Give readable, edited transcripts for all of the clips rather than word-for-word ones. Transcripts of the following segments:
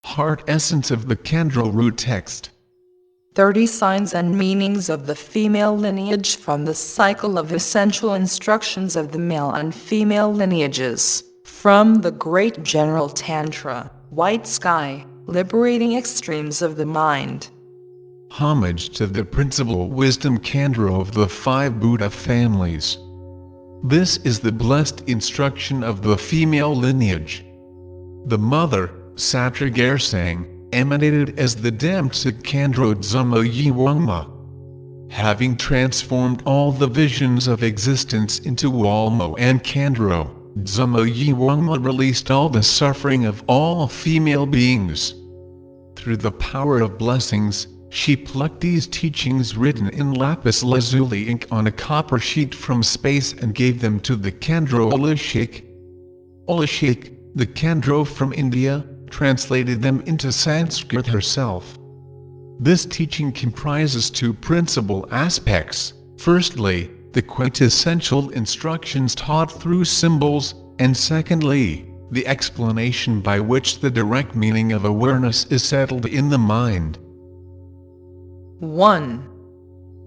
Heart essence of the Khandro root text. 30 signs and meanings of the female lineage from the cycle of essential instructions of the male and female lineages. From the great general Tantra, White Sky, liberating extremes of the mind. Homage to the principal wisdom Khandro of the 5 Buddha families. This is the blessed instruction of the female lineage. The mother, Satrig Ersang, emanated as the Damtsig Khandro Dzema Yiwongma. Having transformed all the visions of existence into Walmo and Khandro, Dzema Yiwongma released all the suffering of all female beings. Through the power of blessings, she plucked these teachings written in lapis lazuli ink on a copper sheet from space and gave them to the Khandro Ulishak. Ulishak, the Khandro from India, translated them into Sanskrit herself. This teaching comprises 2 principal aspects. Firstly, the quintessential instructions taught through symbols, and secondly, the explanation by which the direct meaning of awareness is settled in the mind. 1.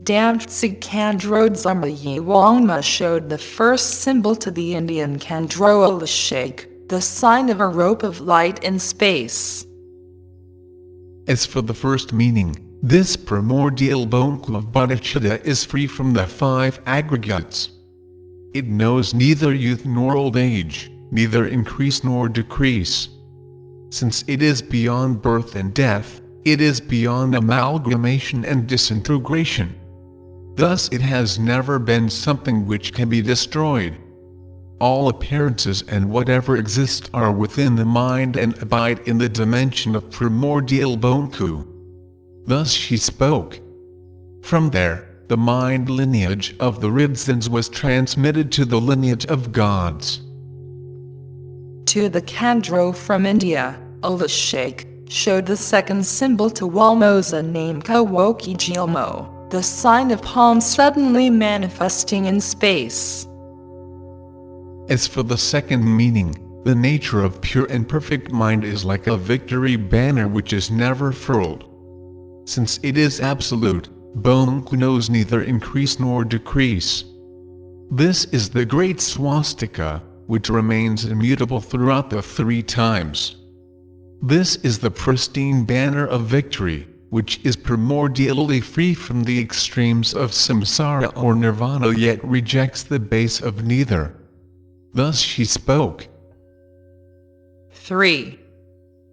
Damtsig Khandro Dzema Yiwongma showed the first symbol to the Indian Khandro Ulishak, the sign of a rope of light in space. As for the first meaning, this primordial bonku of bodhicitta is free from the 5 aggregates. It knows neither youth nor old age, neither increase nor decrease. Since it is beyond birth and death, it is beyond amalgamation and disintegration. Thus it has never been something which can be destroyed. All appearances and whatever exists are within the mind and abide in the dimension of primordial bonku. Thus she spoke. From there, the mind lineage of the Ridzans was transmitted to the lineage of gods. To the Khandro from India, Ulishak showed the second symbol to Walmo's name Kawokijilmo, the sign of palm suddenly manifesting in space. As for the second meaning, the nature of pure and perfect mind is like a victory banner which is never furled. Since it is absolute, bonku knows neither increase nor decrease. This is the great swastika, which remains immutable throughout the 3 times. This is the pristine banner of victory, which is primordially free from the extremes of samsara or nirvana yet rejects the base of neither. Thus she spoke. 3.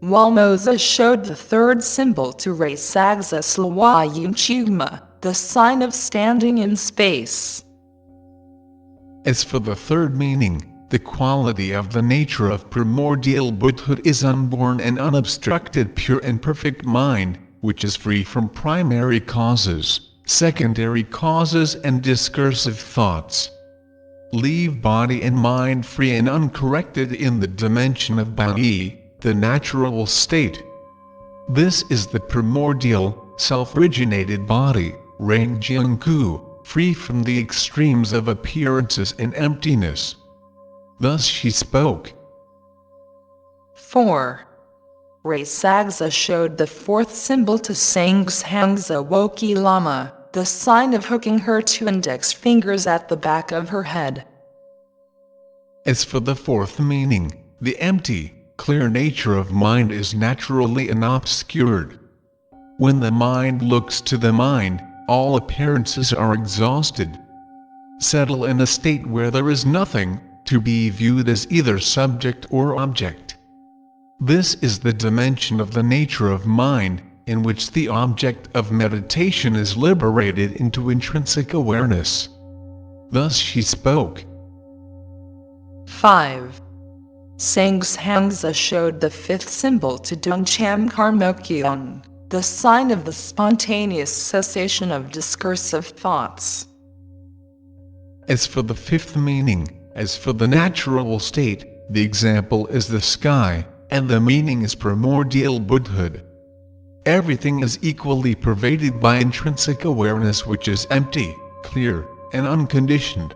Walmoza showed the third symbol to Raisagza Yiwongma, the sign of standing in space. As for the third meaning, the quality of the nature of primordial Buddhahood is unborn and unobstructed pure and perfect mind, which is free from primary causes, secondary causes and discursive thoughts. Leave body and mind free and uncorrected in the dimension of Bai, the natural state. This is the primordial, self-originated body, Rangjiangku, free from the extremes of appearances and emptiness. Thus she spoke. 4. Raisagza showed the fourth symbol to Sangshangza Woki Lama, the sign of hooking her 2 index fingers at the back of her head. As for the fourth meaning, the empty, clear nature of mind is naturally unobscured. When the mind looks to the mind, all appearances are exhausted. Settle in a state where there is nothing to be viewed as either subject or object. This is the dimension of the nature of mind, in which the object of meditation is liberated into intrinsic awareness. Thus she spoke. 5. Sangshangza showed the fifth symbol to Dungcham Karmokyung, the sign of the spontaneous cessation of discursive thoughts. As for the fifth meaning, as for the natural state, the example is the sky, and the meaning is primordial Buddhahood. Everything is equally pervaded by intrinsic awareness which is empty, clear, and unconditioned.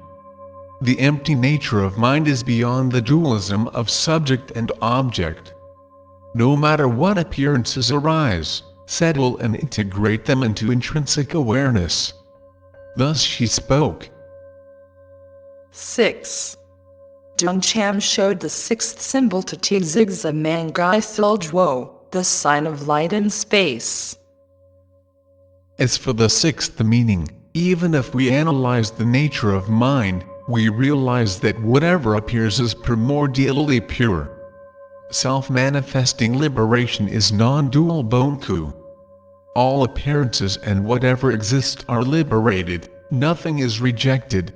The empty nature of mind is beyond the dualism of subject and object. No matter what appearances arise, settle and integrate them into intrinsic awareness. Thus she spoke. 6. Dongcham showed the sixth symbol to Tzigza Mangai Thildwo, the sign of light and space. As for the sixth meaning, even if we analyze the nature of mind, we realize that whatever appears is primordially pure. Self-manifesting liberation is non-dual Bonku. All appearances and whatever exists are liberated, nothing is rejected.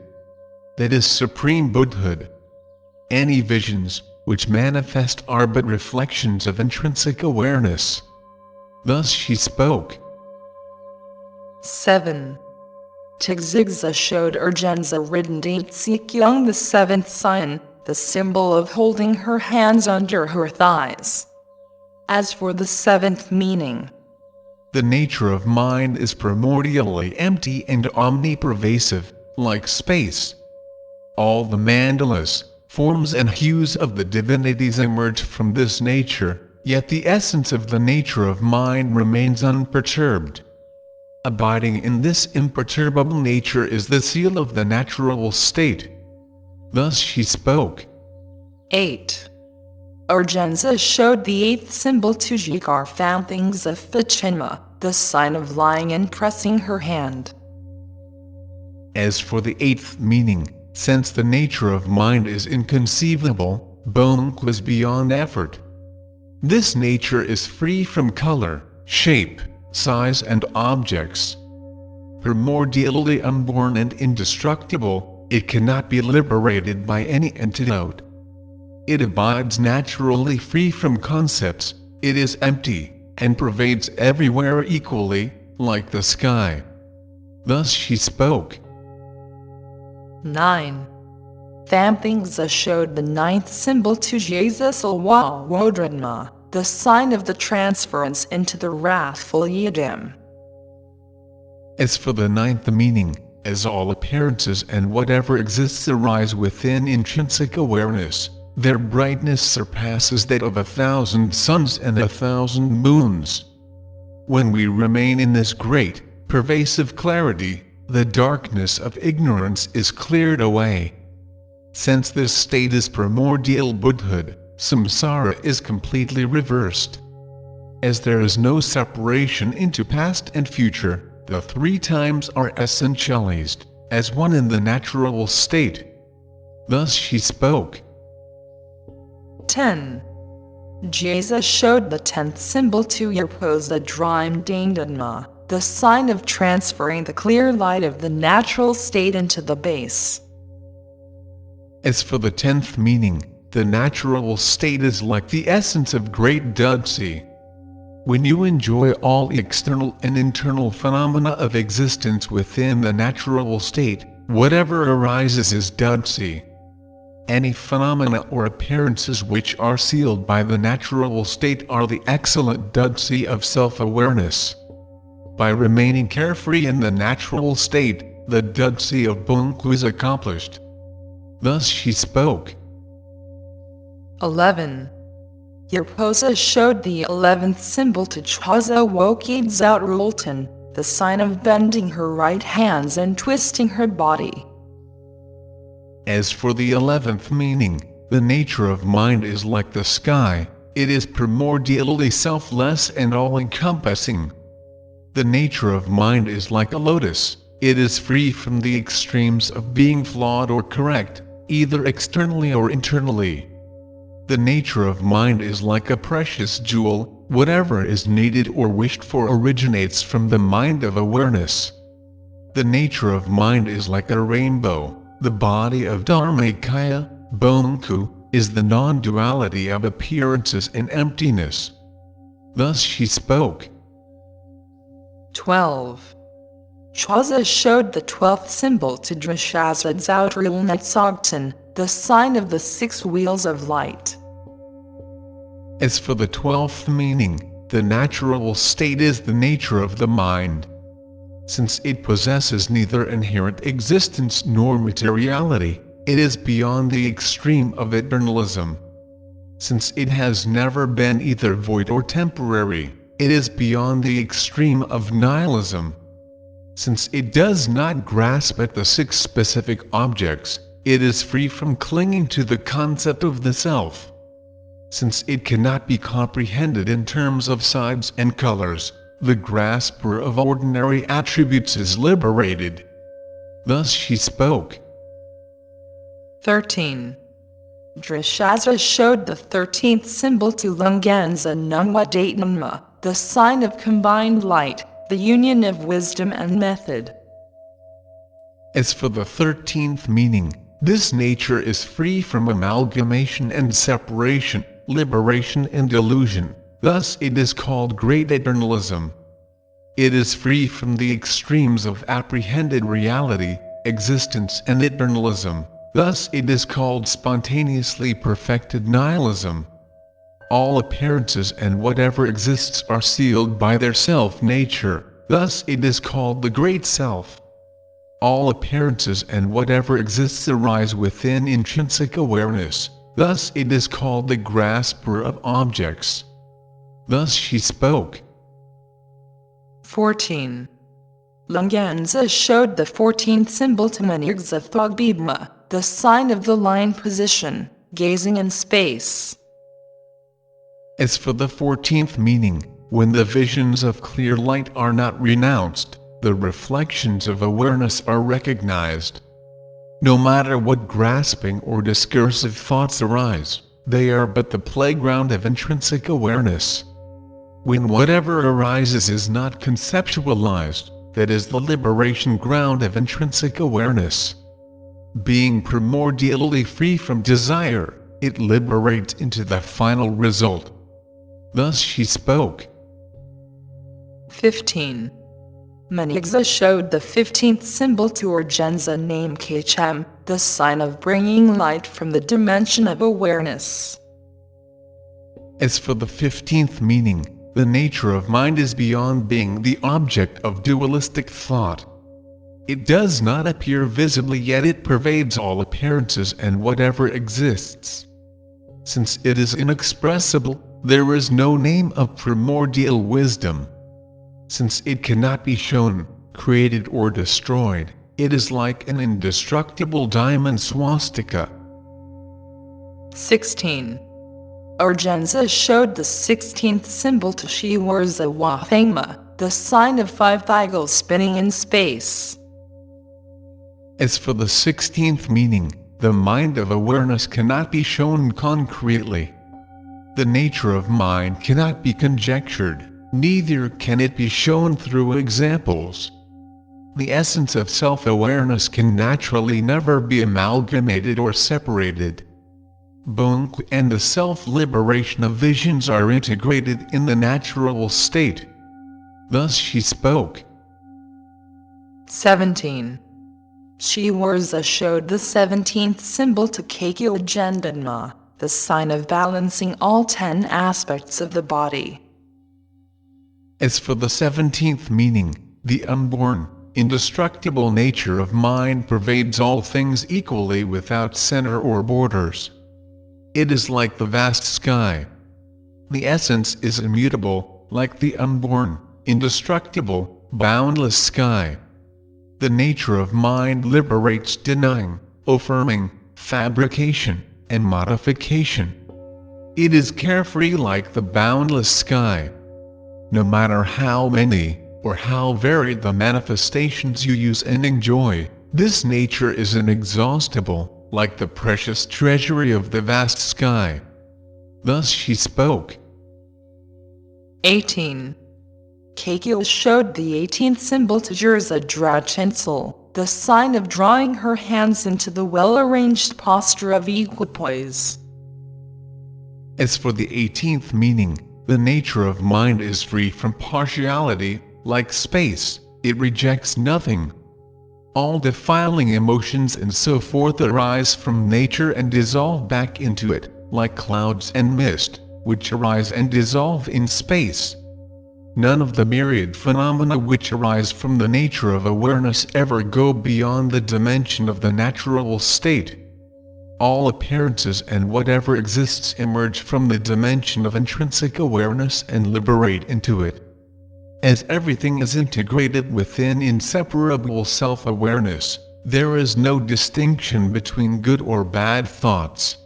That is supreme Buddhahood. Any visions, which manifest are but reflections of intrinsic awareness. Thus she spoke. 7. Tzigza showed Urgenza ridden Damtsig Khandro the seventh sign, the symbol of holding her hands under her thighs. As for the seventh meaning, the nature of mind is primordially empty and omnipervasive, like space. All the mandalas, forms and hues of the divinities emerge from this nature, yet the essence of the nature of mind remains unperturbed. Abiding in this imperturbable nature is the seal of the natural state. Thus she spoke. 8. Urgenza showed the eighth symbol to Jikar found things of Fachinma, the sign of lying and pressing her hand. As for the eighth meaning, since the nature of mind is inconceivable, Bonk is beyond effort. This nature is free from color, shape, size and objects. Primordially unborn and indestructible, it cannot be liberated by any antidote. It abides naturally free from concepts, it is empty, and pervades everywhere equally, like the sky. Thus she spoke. 9. Thamthingza showed the ninth symbol to Jesus Wodradma, the sign of the transference into the wrathful Yidam. As for the ninth meaning, as all appearances and whatever exists arise within intrinsic awareness, their brightness surpasses that of 1,000 suns and 1,000 moons. When we remain in this great, pervasive clarity, the darkness of ignorance is cleared away. Since this state is primordial Buddhahood, samsara is completely reversed. As there is no separation into past and future, the three times are essentialized, as one in the natural state. Thus she spoke. 10. Jesus showed the 10th symbol to Yerposa Drime Dandanma, the sign of transferring the clear light of the natural state into the base. As for the 10th meaning, the natural state is like the essence of great Dudsi. When you enjoy all external and internal phenomena of existence within the natural state, whatever arises is Dudsi. Any phenomena or appearances which are sealed by the natural state are the excellent Dudsi of self-awareness. By remaining carefree in the natural state, the Dudsi of Bonku is accomplished. Thus she spoke. 11. Yerposa showed the 11th symbol to Chaza Wokid Zoutrultan, the sign of bending her right hands and twisting her body. As for the 11th meaning, the nature of mind is like the sky, it is primordially selfless and all-encompassing. The nature of mind is like a lotus, it is free from the extremes of being flawed or correct, either externally or internally. The nature of mind is like a precious jewel, whatever is needed or wished for originates from the mind of awareness. The nature of mind is like a rainbow, the body of Dharmakaya, Bonku, is the non-duality of appearances and emptiness. Thus she spoke. 12. Chaza showed the 12th symbol to Drashaza Zoutrulnetsogtan, the sign of the 6 wheels of light. As for the 12th meaning, the natural state is the nature of the mind. Since it possesses neither inherent existence nor materiality, it is beyond the extreme of eternalism. Since it has never been either void or temporary, it is beyond the extreme of nihilism. Since it does not grasp at the six specific objects, it is free from clinging to the concept of the self. Since it cannot be comprehended in terms of sides and colors, the grasper of ordinary attributes is liberated. Thus she spoke. 13. Drishasra showed the 13th symbol to Lunganza Nungwa Datanma, the sign of combined light, the union of wisdom and method. As for the 13th meaning, this nature is free from amalgamation and separation, liberation and illusion, thus it is called Great Eternalism. It is free from the extremes of apprehended reality, existence and eternalism, thus it is called spontaneously perfected nihilism. All appearances and whatever exists are sealed by their self-nature, thus it is called the Great Self. All appearances and whatever exists arise within intrinsic awareness, thus it is called the grasper of objects. Thus she spoke. 14. Lunganza showed the 14th symbol to Manigza Thogbibma, the sign of the line position, gazing in space. As for the 14th meaning, when the visions of clear light are not renounced, the reflections of awareness are recognized. No matter what grasping or discursive thoughts arise, they are but the playground of intrinsic awareness. When whatever arises is not conceptualized, that is the liberation ground of intrinsic awareness. Being primordially free from desire, it liberates into the final result. Thus she spoke. 15. Manigza showed the 15th symbol to Urgenza named Kachem, the sign of bringing light from the dimension of awareness. As for the 15th meaning, the nature of mind is beyond being the object of dualistic thought. It does not appear visibly, yet it pervades all appearances and whatever exists. Since it is inexpressible, there is no name of primordial wisdom. Since it cannot be shown, created or destroyed, it is like an indestructible diamond swastika. 16. Urgenza showed the 16th symbol to Shiwarza Wafengma, the sign of 5 thigals spinning in space. As for the 16th meaning, the mind of awareness cannot be shown concretely. The nature of mind cannot be conjectured, neither can it be shown through examples. The essence of self-awareness can naturally never be amalgamated or separated. Bonk and the self-liberation of visions are integrated in the natural state. Thus she spoke. 17. Shiwarza showed the 17th symbol to Kakyo Agendanma, the sign of balancing all 10 aspects of the body. As for the 17th meaning, the unborn, indestructible nature of mind pervades all things equally without center or borders. It is like the vast sky. The essence is immutable, like the unborn, indestructible, boundless sky. The nature of mind liberates denying, affirming, fabrication, and modification. It is carefree like the boundless sky. No matter how many, or how varied the manifestations you use and enjoy, this nature is inexhaustible, like the precious treasury of the vast sky. Thus she spoke. 18. Kakyo showed the 18th symbol to Jirza Drachensel, the sign of drawing her hands into the well-arranged posture of equipoise. As for the 18th meaning, the nature of mind is free from partiality, like space, it rejects nothing. All defiling emotions and so forth arise from nature and dissolve back into it, like clouds and mist, which arise and dissolve in space. None of the myriad phenomena which arise from the nature of awareness ever go beyond the dimension of the natural state. All appearances and whatever exists emerge from the dimension of intrinsic awareness and liberate into it. As everything is integrated within inseparable self-awareness, there is no distinction between good or bad thoughts.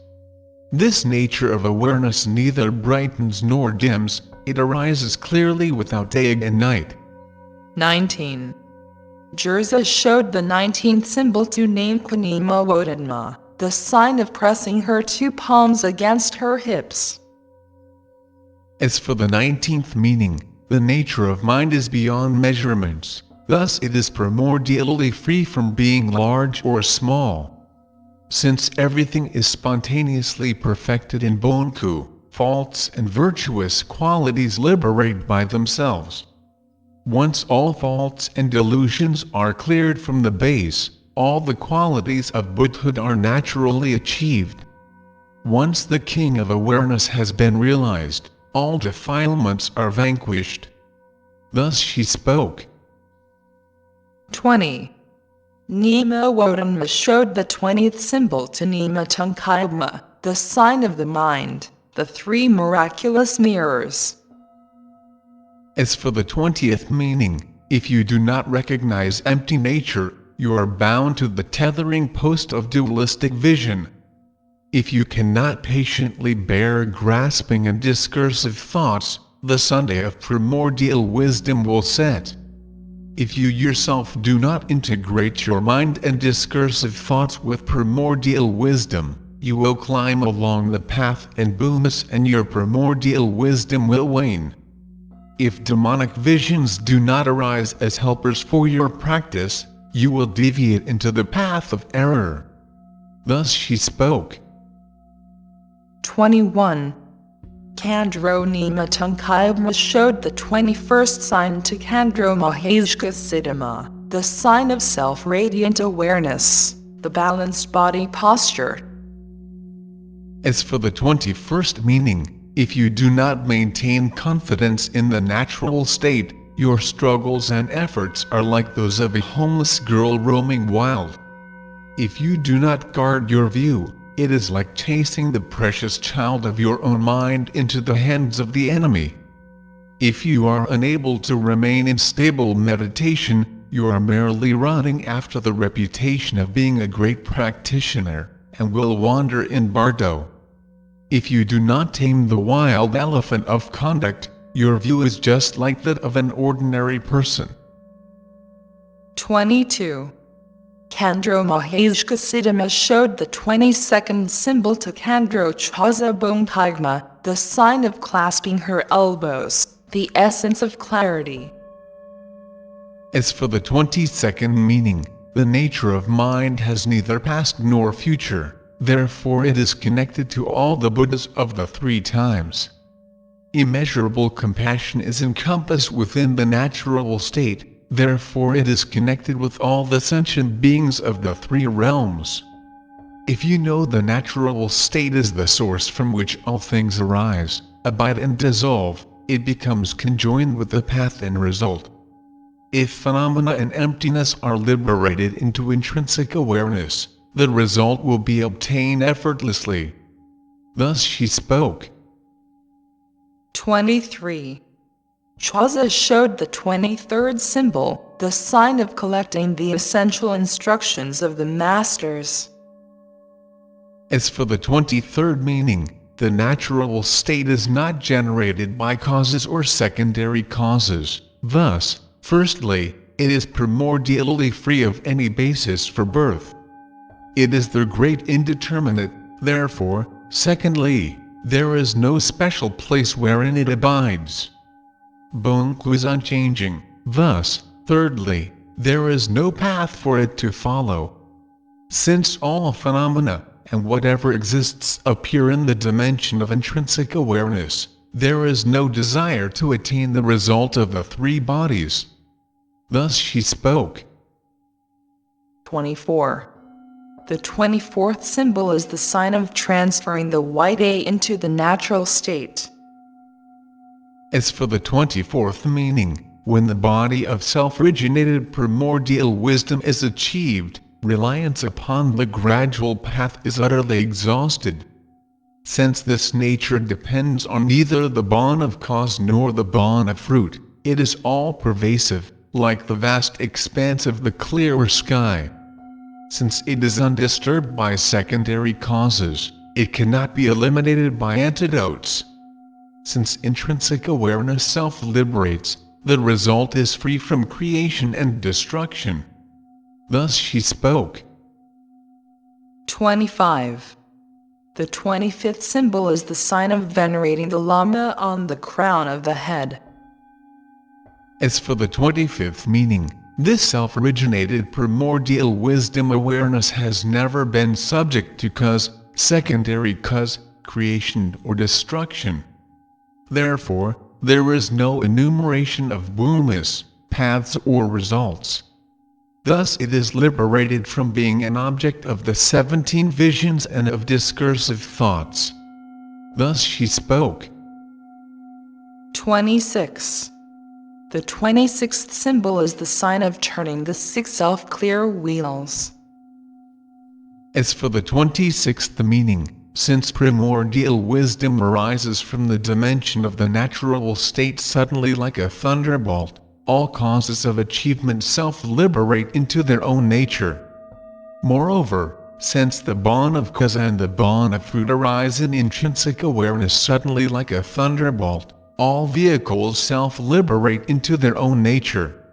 This nature of awareness neither brightens nor dims, it arises clearly without day and night. 19. Jirza showed the 19th symbol to name Dzema Yiwongma, the sign of pressing her two palms against her hips. As for the 19th meaning, the nature of mind is beyond measurements, thus it is primordially free from being large or small. Since everything is spontaneously perfected in Bonku, faults and virtuous qualities liberate by themselves. Once all faults and delusions are cleared from the base, all the qualities of Buddhahood are naturally achieved. Once the king of awareness has been realized, all defilements are vanquished. Thus she spoke. 20. Dzema Yiwongma showed the 20th symbol to Dzema Yiwongma, the sign of the mind, the three miraculous mirrors. As for the 20th meaning, if you do not recognize empty nature, you are bound to the tethering post of dualistic vision. If you cannot patiently bear grasping and discursive thoughts, the Sunday of primordial wisdom will set. If you yourself do not integrate your mind and discursive thoughts with primordial wisdom, you will climb along the path and boomless and your primordial wisdom will wane. If demonic visions do not arise as helpers for your practice, you will deviate into the path of error. Thus she spoke. 21. Khandro Dzema Yiwongma showed the 21st sign to Khandro Ulishak, the sign of self-radiant awareness, the balanced body posture. As for the 21st meaning, if you do not maintain confidence in the natural state, your struggles and efforts are like those of a homeless girl roaming wild. If you do not guard your view, it is like chasing the precious child of your own mind into the hands of the enemy. If you are unable to remain in stable meditation, you are merely running after the reputation of being a great practitioner, and will wander in Bardo. If you do not tame the wild elephant of conduct, your view is just like that of an ordinary person. 22. Khandro Ulishak showed the 22nd symbol to Khandro Yiwongma, the sign of clasping her elbows, the essence of clarity. As for the 22nd meaning, the nature of mind has neither past nor future. Therefore it is connected to all the Buddhas of the three times. Immeasurable compassion is encompassed within the natural state, therefore it is connected with all the sentient beings of the three realms. If you know the natural state is the source from which all things arise, abide and dissolve, it becomes conjoined with the path and result. If phenomena and emptiness are liberated into intrinsic awareness, the result will be obtained effortlessly. Thus she spoke. 23. Chwaza showed the 23rd symbol, the sign of collecting the essential instructions of the masters. As for the 23rd meaning, the natural state is not generated by causes or secondary causes. Thus, firstly, it is primordially free of any basis for birth. It is the great indeterminate, therefore, secondly, there is no special place wherein it abides. Bonku is unchanging, thus, thirdly, there is no path for it to follow. Since all phenomena, and whatever exists appear in the dimension of intrinsic awareness, there is no desire to attain the result of the three bodies. Thus she spoke. 24. The 24th symbol is the sign of transferring the white A into the natural state. As for the 24th meaning, when the body of self-originated primordial wisdom is achieved, reliance upon the gradual path is utterly exhausted. Since this nature depends on neither the bond of cause nor the bond of fruit, it is all-pervasive, like the vast expanse of the clearer sky. Since it is undisturbed by secondary causes, it cannot be eliminated by antidotes. Since intrinsic awareness self-liberates, the result is free from creation and destruction. Thus she spoke. 25. The 25th symbol is the sign of venerating the Lama on the crown of the head. As for the 25th meaning, this self-originated primordial wisdom awareness has never been subject to cause, secondary cause, creation or destruction. Therefore, there is no enumeration of wombs, paths or results. Thus it is liberated from being an object of the 17 visions and of discursive thoughts. Thus she spoke. 26. The 26th symbol is the sign of turning the 6 self-clear wheels. As for the 26th meaning, since primordial wisdom arises from the dimension of the natural state suddenly like a thunderbolt, all causes of achievement self-liberate into their own nature. Moreover, since the bond of cause and the bond of fruit arise in intrinsic awareness suddenly like a thunderbolt, all vehicles self-liberate into their own nature.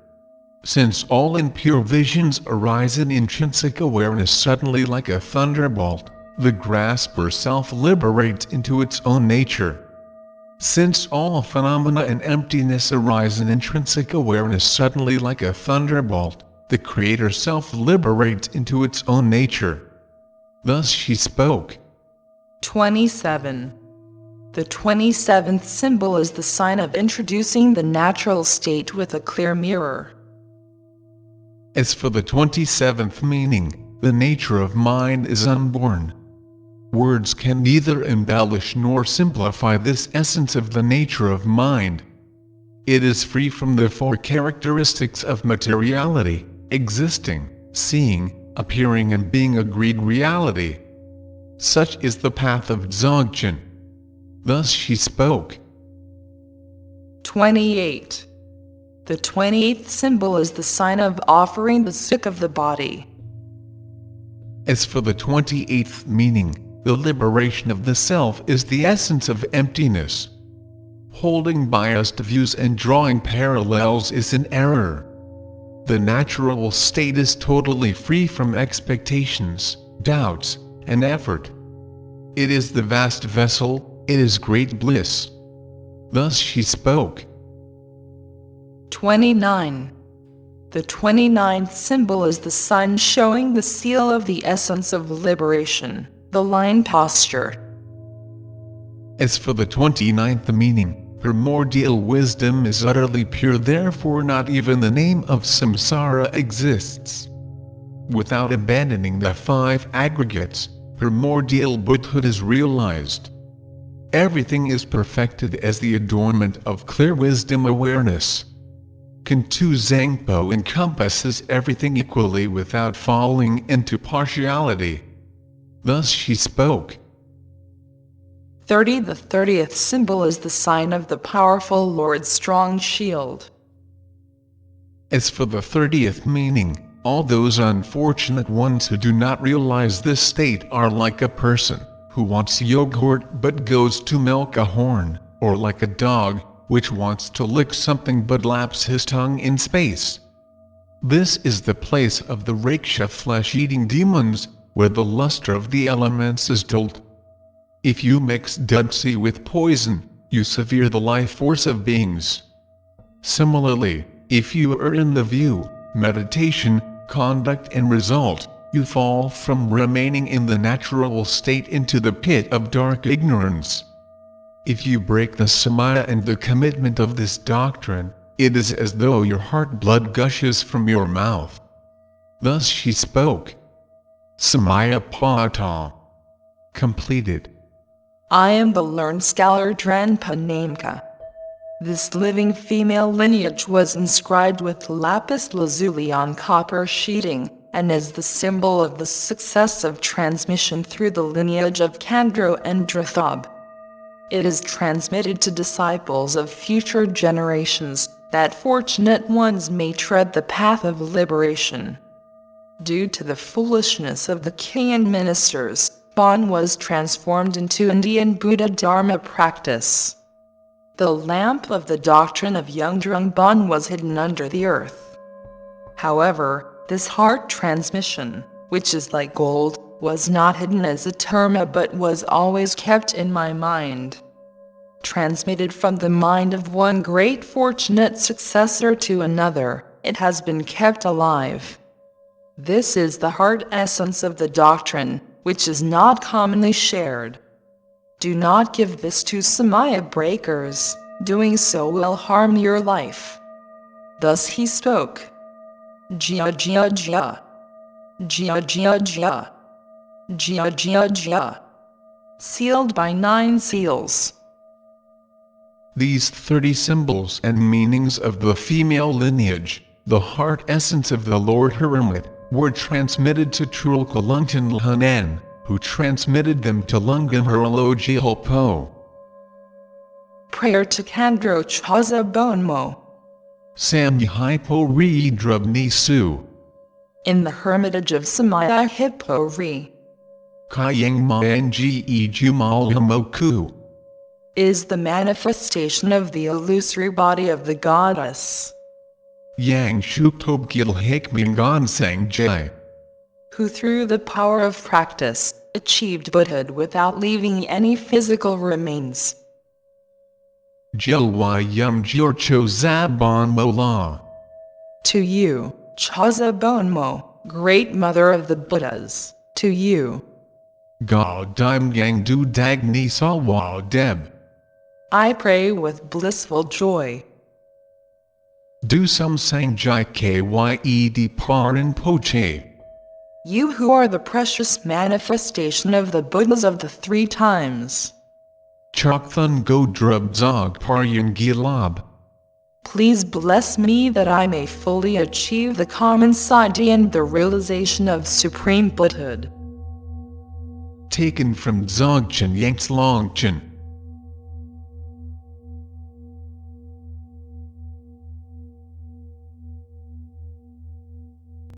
Since all impure visions arise in intrinsic awareness suddenly like a thunderbolt, the grasper self-liberates into its own nature. Since all phenomena and emptiness arise in intrinsic awareness suddenly like a thunderbolt, the Creator self-liberates into its own nature. Thus she spoke. 27. The 27th symbol is the sign of introducing the natural state with a clear mirror. As for the 27th meaning, the nature of mind is unborn. Words can neither embellish nor simplify this essence of the nature of mind. It is free from the 4 characteristics of materiality, existing, seeing, appearing and being agreed reality. Such is the path of Dzogchen. Thus she spoke. 28. The 28th symbol is the sign of offering the sick of the body. As for the 28th meaning, the liberation of the self is the essence of emptiness. Holding biased views and drawing parallels is an error. The natural state is totally free from expectations, doubts, and effort. It is the vast vessel, it is great bliss. Thus she spoke. 29. The 29th symbol is the sun showing the seal of the essence of liberation, the line posture. As for the 29th meaning, primordial wisdom is utterly pure, therefore not even the name of samsara exists. Without abandoning the 5 aggregates, primordial Buddhahood is realized. Everything is perfected as the adornment of clear wisdom awareness. Khandro Zangpo encompasses everything equally without falling into partiality. Thus she spoke. 30. The 30th symbol is the sign of the powerful Lord's strong shield. As for the 30th meaning, all those unfortunate ones who do not realize this state are like a person who wants yogurt but goes to milk a horn, or like a dog which wants to lick something but laps his tongue in space. This is the place of the raksha flesh-eating demons, where the luster of the elements is dulled. If you mix dudsi with poison, you sever the life force of beings. Similarly, if you are in the view, meditation, conduct and result, you fall from remaining in the natural state into the pit of dark ignorance. If you break the samaya and the commitment of this doctrine, it is as though your heart blood gushes from your mouth. Thus she spoke. Samaya Pata. Completed. I am the learned scholar Drenpa Namka. This living female lineage was inscribed with lapis lazuli on copper sheeting, and is the symbol of the successive transmission through the lineage of Khandro and Drathob. It is transmitted to disciples of future generations, that fortunate ones may tread the path of liberation. Due to the foolishness of the king and ministers, Bon was transformed into Indian Buddha Dharma practice. The lamp of the doctrine of Yungdrung Bon was hidden under the earth. However, this heart transmission, which is like gold, was not hidden as a terma but was always kept in my mind. Transmitted from the mind of one great fortunate successor to another, it has been kept alive. This is the heart essence of the doctrine, which is not commonly shared. Do not give this to Samaya breakers, doing so will harm your life. Thus he spoke. Jia jia jia. Jia jia jia. Jia jia jia. Sealed by 9 seals. These 30 symbols and meanings of the female lineage, the heart essence of the Lord Hermit, were transmitted to Trulkalungtan Lhanan, who transmitted them to Lungan Heralogi Hulpo. Prayer to Khandro Chaza Bonmo. Sam Yipo Ri Drubni Su. In the hermitage of Samaya Hippo Ri. Kayang Maenji Jumal Yamoku. Is the manifestation of the illusory body of the goddess. Yang Shuktob Gil Hekmingan Sang Jai. Who through the power of practice, achieved Buddhahood without leaving any physical remains. Jilwa Yum Jorcho Zabon Mola. To you, Chaza Bonmo, great mother of the Buddhas, to you. Ga Dim Yang Du Dagni Salwa Deb. I pray with blissful joy. Do some sang jai kyed parin poche. You who are the precious manifestation of the Buddhas of the 3 times. Chokthun go drub zog paryan gilab. Please bless me that I may fully achieve the common siddhi and the realization of supreme Buddhahood. Taken from Dzogchen Yanks Longchen.